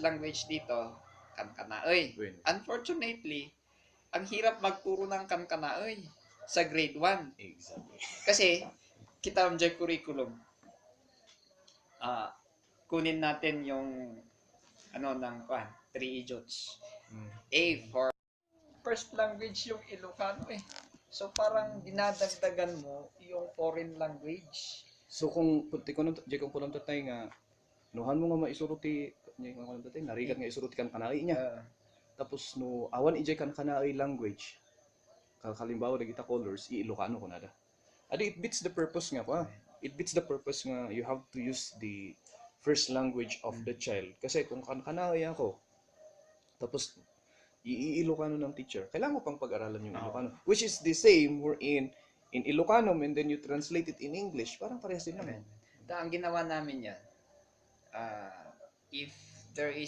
language dito, kankanaoy. Bueno. Unfortunately, ang hirap magturo ng kankanaoy sa grade 1. Exactly. Kasi, kita ang curriculum. Kunin natin yung ng 3 idiots. A for first language yung Ilocano eh. So parang dinadagdagan mo yung foreign language. So kung puti ko nung kung kulang tatay nga nuhan mo nga maisuruti nya nga kulang tatay narigat nga isuruti kan kanai niya. Tapos no awan ijay kan kanai language. Kalimbawa na kita colors i Ilocano ko nada. Adi it beats the purpose nga pa. It beats the purpose nga you have to use the first language of the child. Kasi kung kanai ako tapos i-Ilocano ng teacher, kailangan mo pang pag-aralan yung Ilocano. Which is the same we're in Ilocano and then you translate it in English, parang parehas din naman. Ang ginawa namin yan, if there is